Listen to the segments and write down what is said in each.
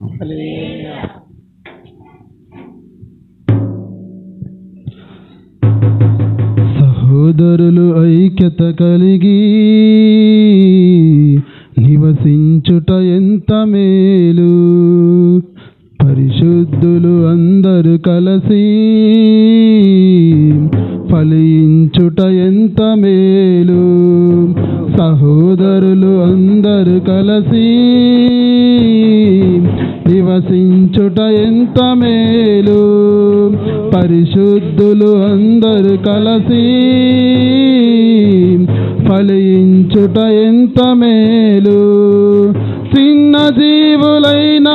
హల్లెలూయా. సహోదరులు ఐక్యత కలిగి నివసించుట ఎంత మేలు, పరిశుద్ధులు అందరూ కలిసి ఫలించుట ఎంత మేలు. సహోదరులు అందరూ కలిసి నివసించుట ఎంత మేలు, పరిశుద్ధులు అందరూ కలిసి ఫలించుట ఎంత మేలు. చిన్న జీవులైన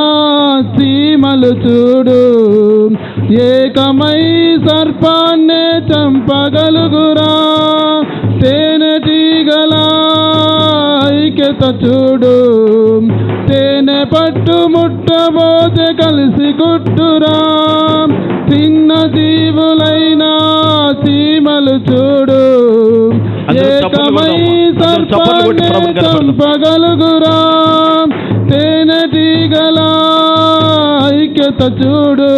చీమలు చూడు ఏకమై సర్పాన్నే చంపగలుగురా. తేనెటీగల ఐక్యత చూడు, తేనె పట్టు ముట్టబోతే కలిసి కుట్టురా. చిన్న జీవులైన చీమలు చూడు ఏకమై సర్పాన్నే చంపగలుగురా. తేనెటీగల ఐక్యత చూడు,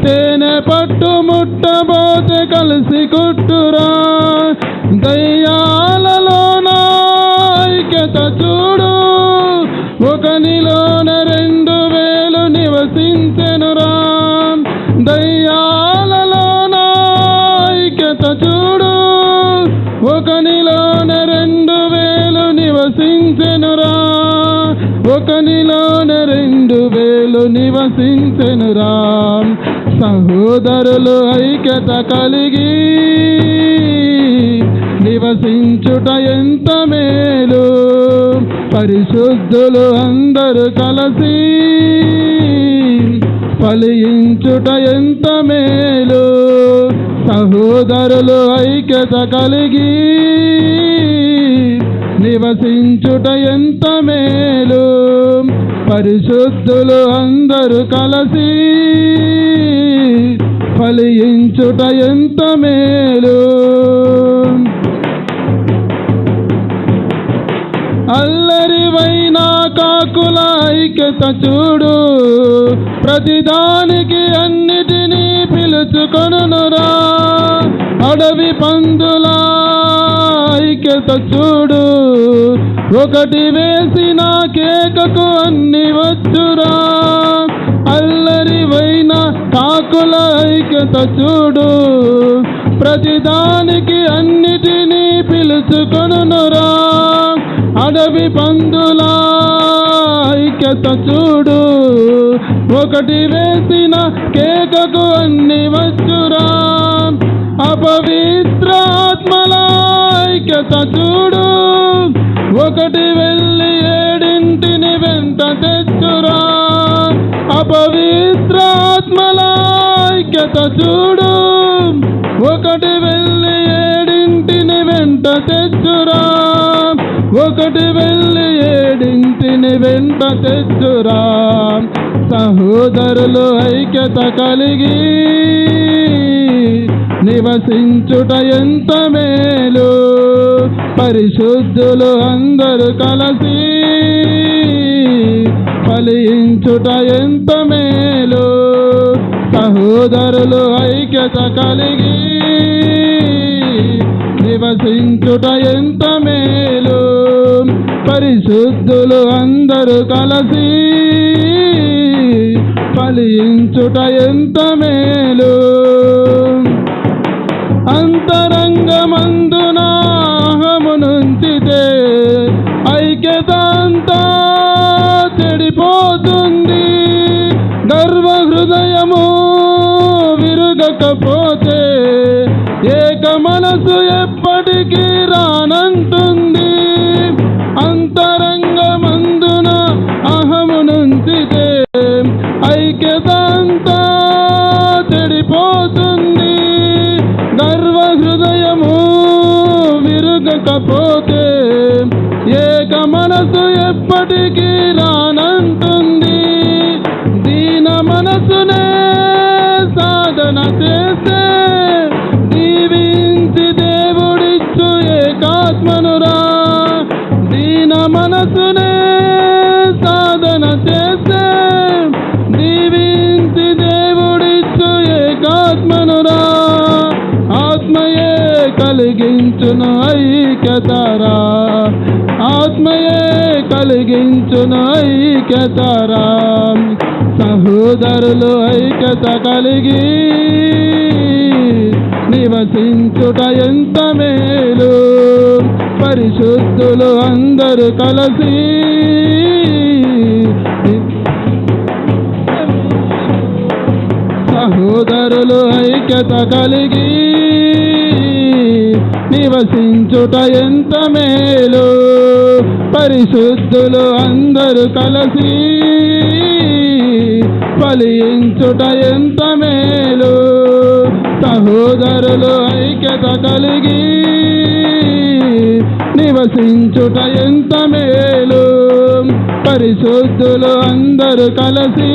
తేనె పట్టు ముట్టబోతే కలిసి కుట్టురా. దయ్యాలలోన ఐక్యత చూడు, ఒకనిలోన 2000 నివసించెనురా. దయ్యాలలోన ఐక్యత చూడు, ఒకనిలోన 2000 నివసించెనురా. ఒకనిలోన 2000 నివసించెనురా. సహోదరులు ఐక్యత కలిగి నివసించుట ఎంత మేలు, పరిశుద్ధులు అందరూ కలిసి ఫలించుట ఎంత మేలు. సహోదరులు ఐక్యత కలిగి నివసించుట ఎంత మేలు, పరిశుద్ధులు అందరూ కలిసి ఫలించుట ఎంత మేలు. అల్లరివైన కాకుల ఐక్యత చూడు, ప్రతిదానికి అన్నిటినీ పిలుచుకొనురా. అడవి పందుల ఐక్యత చూడు, ఒకటి వేసిన కేకకు అన్ని వచ్చురా. అల్లరివైన కాకుల ఐక్యత చూడు, ప్రతిదానికి అన్నిటినీ పిలుచుకొనురా. అడవి పందుల ఐక్యత చూడు, ఒకటి వేసిన కేకకు అన్ని వచ్చురా. అపవిత్ర ఆత్మల ఐక్యత చూడు, ఒకటి వెళ్ళి 7 వెంట తెచ్చురా. అపవిత్ర ఆత్మల ఐక్యత చూడు, ఒకటి వెళ్ళి 7 వెంట తెచ్చురా. ఒకటి వెళ్ళి 7 వెంట తెచ్చురా. సహోదరులు ఐక్యత కలిగి నివసించుట ఎంత మేలు, పరిశుద్ధులు అందరూ కలిసి ఫలించుట ఎంత మేలు. సహోదరులు ఐక్యత కలిగి నివసించుట ఎంత మేలు, పరిశుద్ధులు అందరూ కలిసి ఫలించుట ఎంత మేలు. అంతరంగమందున అహమునుంచితే ఐక్యత అంతా చెడిపోతుంది. గర్వ హృదయము విరుగకపోతే ఏక మనసు ఎప్పటికీ రానంటుంది. అంతరంగమందున అహమునుంచితే ఐక్యత అంతా చెడిపోతుంది. గర్వ హృదయము విరుగకపోతే ఏక మనసు ఎప్పటికీ రానంటుంది. దీన మనసునే సాధన చేస్తే దీవించి దేవుడిచ్చు ఏకాత్మనురా. దీన మనసునే సాధన చేస్తే కలిగించును ఐక్యతరా, ఆత్మయే కలిగించును ఐక్యతరా. సహోదరులు ఐక్యత కలిగి నివసించుట ఎంత మేలు, పరిశుద్ధులు అందరూ కలిసి సహోదరులు ఐక్యత కలిగి నివసించుట ఎంత మేలు, పరిశుద్ధులు అందరూ కలిసి ఫలించుట ఎంత మేలు. సహోదరులు ఐక్యత కలిగి నివసించుట ఎంత మేలు, పరిశుద్ధులు అందరూ కలిసి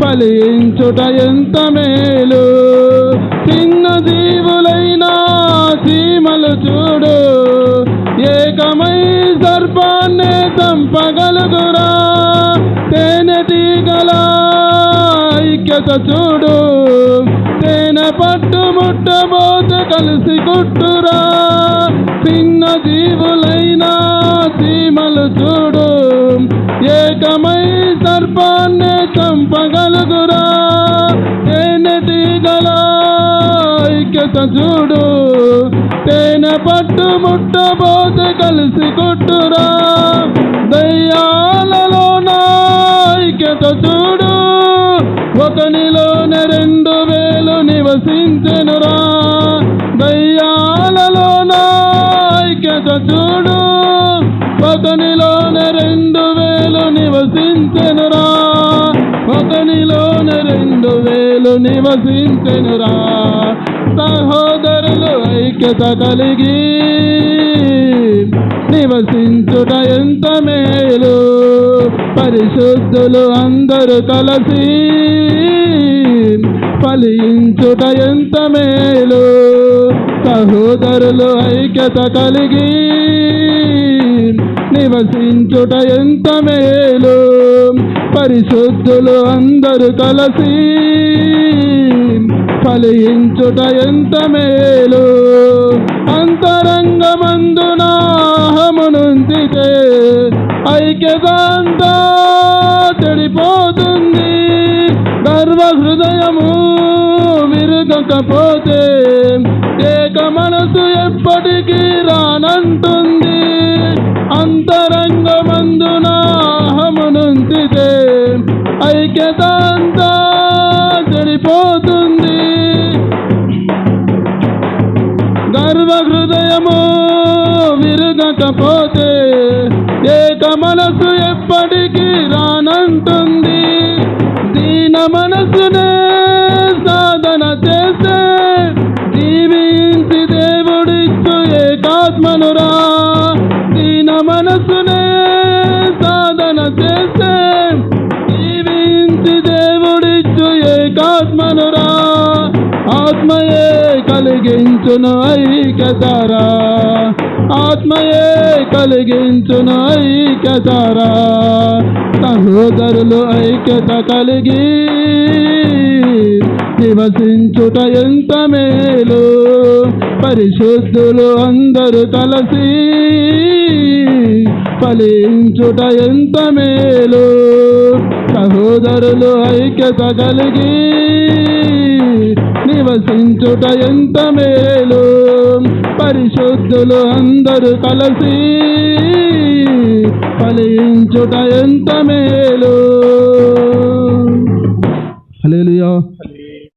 ఫలించుట ఎంత మేలు. చిన్న జీవులైనా చీమలు చూడు, ఏకమై సర్పాన్నే చంపగలుగురా. తేనెటీగల ఐక్యత చూడు, తేనె పట్టు ముట్టబోతే కలిసి కుట్టురా. చిన్న జీవులైనా చీమలు చూడు, ఏకమై సర్పాన్నే చంపగలుగురా. తేనెటీగల ఐక్యత చూడు, తేనె పట్టు ముట్టబోతే కలిసి కుట్టురా. దయ్యాలలోన ఐక్యత చూడు, ఒకనిలోనే 2000 నివసించెనురా. దయ్యాలలోన ఐక్యత చూడు, ఒకనిలోనే 2000 నివసించెనురా. ఒకనిలోనే 2000 నివసించెనురా. సహోదరులు ఐక్యత కలిగి నివసించుట ఎంత మేలు, పరిశుద్ధులు అందరూ కలిసి ఫలించుట ఎంత మేలు. సహోదరులు ఐక్యత కలిగి నివసించుట ఎంత మేలు, పరిశుద్ధులు అందరూ కలిసి ఫలించుట ఎంత మేలు. అంతరంగమందున అహమునుంచితే ఐక్యత అంతా చెడిపోతుంది. గర్వ హృదయము విరగకపోతే ఏక మనసు ఎప్పటికీ రానంటుంది. అంతరంగమందున అహమునుంచితే ఐక్యత అంతా చెడిపోతుంది. గర్వ హృదయము విరగకపోతే ఏక మనసు ఎప్పటికీ రానంటుంది. దీన మనసునే సాధన చేస్తే జీవించి దేవుడిచ్చు ఏకాత్మనురా. దీన మనసునే సాధన చేస్తే జీవించి దేవుడిచ్చు ఏకాత్మనురా. ఆత్మయే కలిగించును ఐక్యతరా, ఆత్మయే కలిగించును ఐక్యతరా. సహోదరులు ఐక్యత కలిగి నివసించుట ఎంత మేలు, పరిశుద్ధులు అందరూ కలిసి ఫలించుట ఎంత మేలు. సహోదరులు ఐక్యత కలిగి నివసించుట ఎంత మేలు, పరిశుద్ధులు అందరూ కలిసి ఫలించుట ఎంత మేలు. హల్లెలూయా.